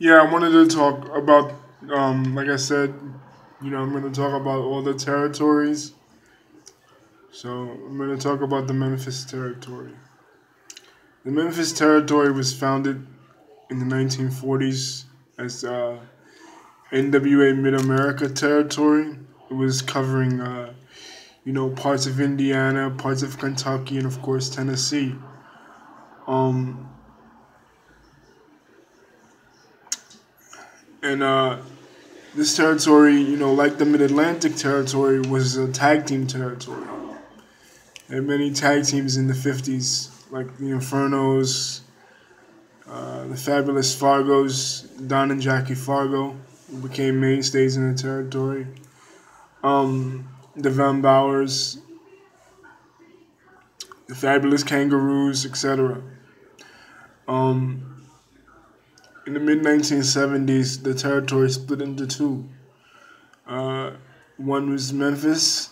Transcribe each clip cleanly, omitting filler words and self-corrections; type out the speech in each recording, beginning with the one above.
Yeah, I wanted to talk about, like I said, I'm going to talk about all the territories. So I'm going to talk about the Memphis territory. The Memphis territory was founded in the 1940s as NWA Mid America Territory. It was covering, parts of Indiana, parts of Kentucky, and of course Tennessee. Um, and this territory, like the Mid Atlantic Territory, was a tag team territory. There had many tag teams in the 50s, like the Infernos, the Fabulous Fargos, Don and Jackie Fargo, who became mainstays in the territory. The Van Bowers, the Fabulous Kangaroos, etc. Um, in the mid 1970s, the territory split into two. Uh, One was Memphis,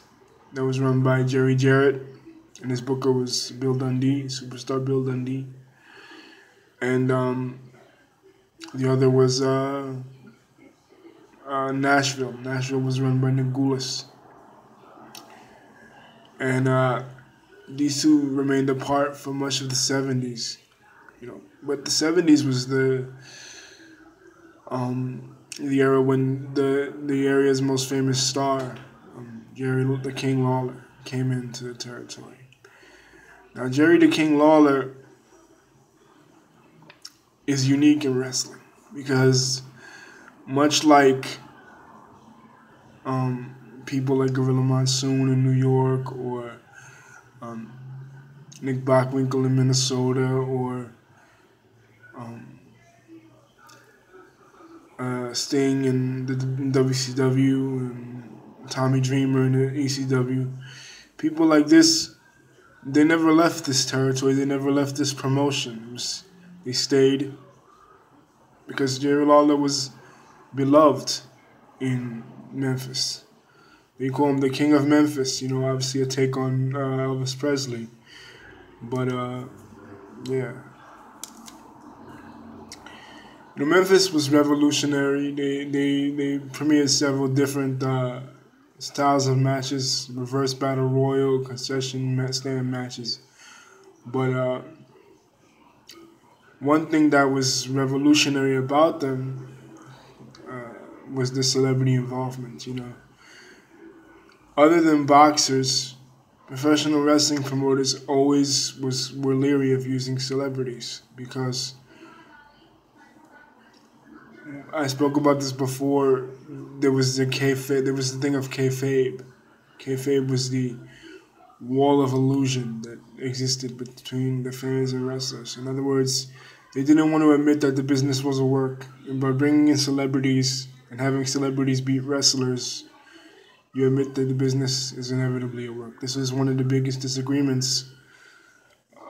that was run by Jerry Jarrett, and his booker was Bill Dundee, superstar Bill Dundee. And the other was Nashville. Nashville was run by Nagulus. And these two remained apart for much of the 70s. But the 70s was the era when the area's most famous star, Jerry the King Lawler, came into the territory. Now, Jerry the King Lawler is unique in wrestling because, much like people like Gorilla Monsoon in New York, or um, Nick Bockwinkel in Minnesota, or um, Sting in the WCW, and Tommy Dreamer in the ECW. People like this, they never left this territory. They never left this promotion. They stayed because Jerry Lawler was beloved in Memphis. They call him the King of Memphis. Obviously a take on Elvis Presley. But yeah. Memphis was revolutionary. They premiered several different styles of matches: reverse battle royal, concession stand matches. But one thing that was revolutionary about them was the celebrity involvement. Other than boxers, professional wrestling promoters always were leery of using celebrities because I spoke about this before. There was the kayfabe. There was the thing of kayfabe. Kayfabe was the wall of illusion that existed between the fans and wrestlers. In other words, they didn't want to admit that the business was a work. And by bringing in celebrities and having celebrities beat wrestlers, you admit that the business is inevitably a work. This was one of the biggest disagreements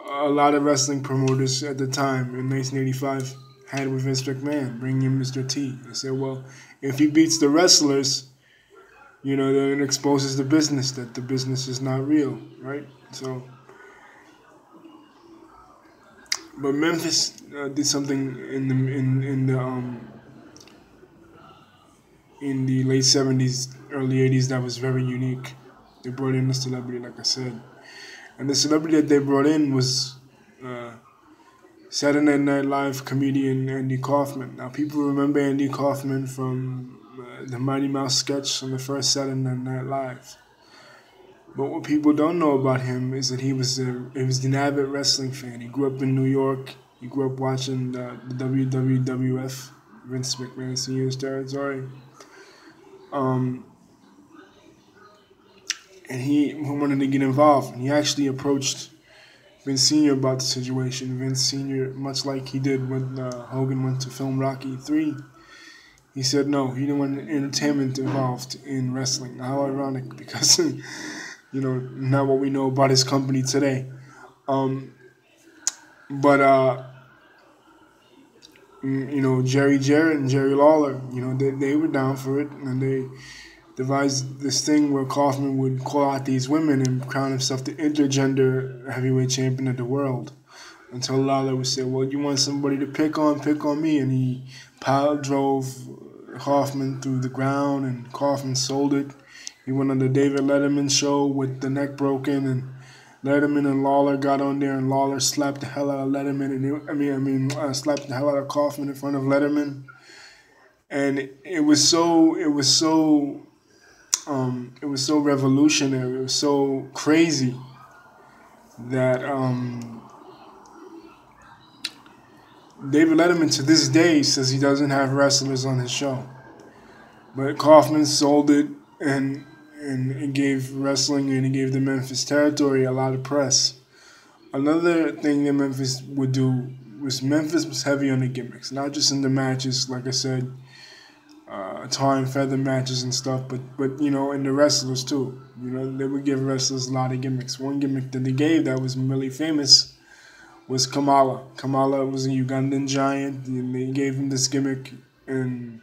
a lot of wrestling promoters at the time in 1985 had with Vince McMahon, bringing in Mr. T. They said, well, if he beats the wrestlers, then it exposes the business, that the business is not real, right? So, but Memphis did something in the late 70s, early 80s that was very unique. They brought in a celebrity, like I said. And the celebrity that they brought in was Saturday Night Live comedian Andy Kaufman. Now, people remember Andy Kaufman from the Mighty Mouse sketch on the first Saturday Night Live. But what people don't know about him is that he was an avid wrestling fan. He grew up in New York. He grew up watching the WWF, Vince McMahon Sr.'s territory. And he wanted to get involved. And he actually approached Vince Sr. about the situation. Vince Sr., much like he did when Hogan went to film Rocky 3, he said no, he didn't want entertainment involved in wrestling. How ironic, because, not what we know about his company today. But Jerry Jarrett and Jerry Lawler, they were down for it, and they devised this thing where Kaufman would call out these women and crown himself the intergender heavyweight champion of the world. Until Lawler would say, well, you want somebody to pick on me. And he Pile drove Kaufman through the ground, and Kaufman sold it. He went on the David Letterman show with the neck broken, and Letterman and Lawler got on there, and Lawler slapped the hell out of Letterman, and slapped the hell out of Kaufman in front of Letterman, and it was so revolutionary, it was so crazy that David Letterman to this day says he doesn't have wrestlers on his show. But Kaufman sold it, and it gave wrestling and it gave the Memphis territory a lot of press. Another thing that Memphis would do was Memphis was heavy on the gimmicks, not just in the matches, like I said, tar and feather matches and stuff, but in the wrestlers too. They would give wrestlers a lot of gimmicks. One gimmick that they gave that was really famous was Kamala. Kamala was a Ugandan giant, and they gave him this gimmick, and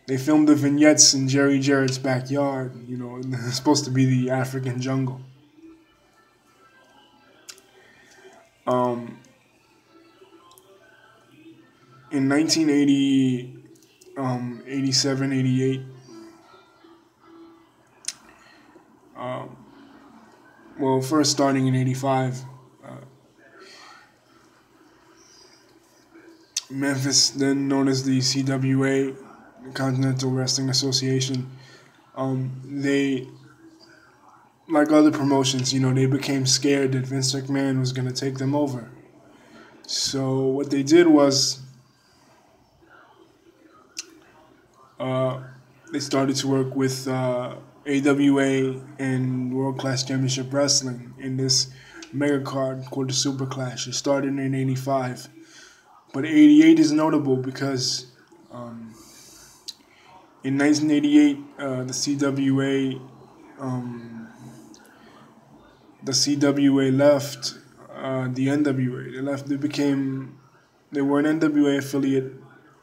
they filmed the vignettes in Jerry Jarrett's backyard. It's supposed to be the African jungle. In 1980, 87, 88, first starting in 85, Memphis, then known as the CWA, Continental Wrestling Association, they, like other promotions, they became scared that Vince McMahon was going to take them over. So what they did was they started to work with AWA and World Class Championship Wrestling in this mega card called the Super Clash. It started in 85. But 88 is notable because in 1988, the CWA left the NWA. They were an NWA affiliate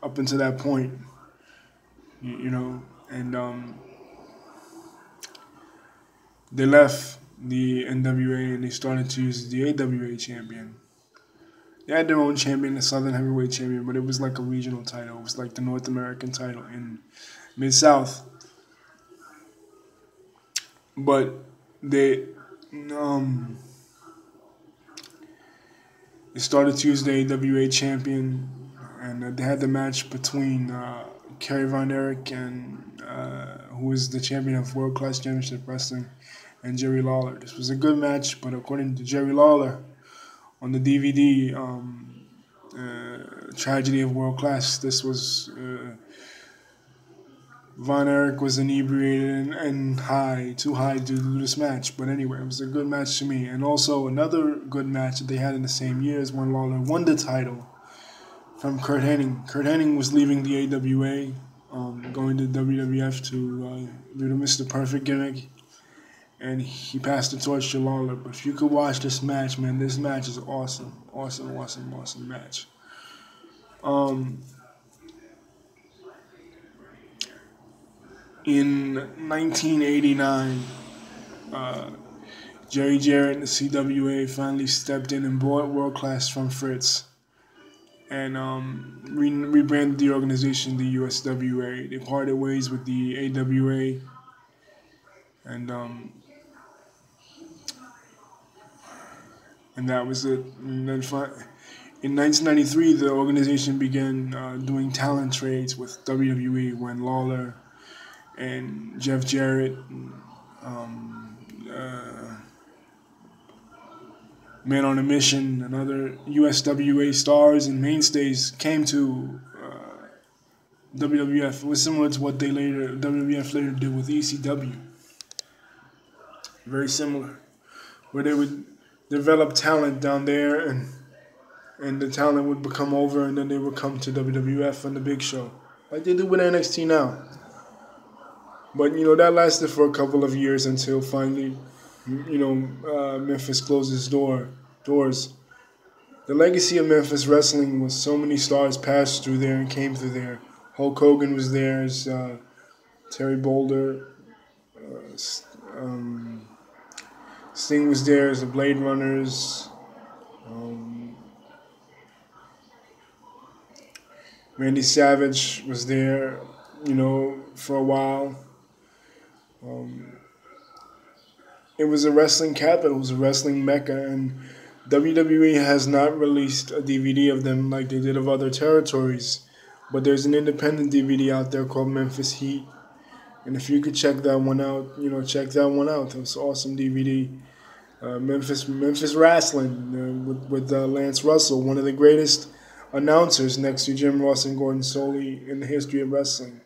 up until that point, and they left the NWA and they started to use the AWA champion. They had their own champion, the Southern Heavyweight Champion, but it was like a regional title. It was like the North American title in Mid-South. But they started to use the AWA champion, and they had the match between Kerry Von Erich, and who was the champion of World Class Championship Wrestling, and Jerry Lawler. This was a good match, but according to Jerry Lawler, on the DVD, Tragedy of World Class, this was Von Erich was inebriated and high, too high to do this match. But anyway, it was a good match to me. And also another good match that they had in the same year is when Lawler won the title from Kurt Hennig. Kurt Hennig was leaving the AWA, going to WWF to do the Mr. Perfect gimmick. And he passed the torch to Lawler. But if you could watch this match, man, this match is awesome. Awesome, awesome, awesome match. In 1989, Jerry Jarrett and the CWA finally stepped in and bought World Class from Fritz and rebranded the organization the USWA. They parted ways with the AWA, and that was it. And then in 1993, the organization began doing talent trades with WWE when Lawler and Jeff Jarrett, Man on a Mission, and other USWA stars and mainstays came to WWF. It was similar to what WWF later did with ECW. Very similar, where they would develop talent down there, and the talent would become over, and then they would come to WWF on the big show, like they do with NXT now. But that lasted for a couple of years until finally, Memphis closed its doors. The legacy of Memphis wrestling was so many stars passed through there and came through there. Hulk Hogan was there, Terry Boulder, Sting was there as the Blade Runners. Randy Savage was there, for a while. Um, it was a wrestling capital. It was a wrestling mecca, and WWE has not released a DVD of them like they did of other territories. But there's an independent DVD out there called Memphis Heat, and if you could check that one out, check that one out. It's an awesome DVD. Memphis Wrestling with Lance Russell, one of the greatest announcers next to Jim Ross and Gordon Solie in the history of wrestling.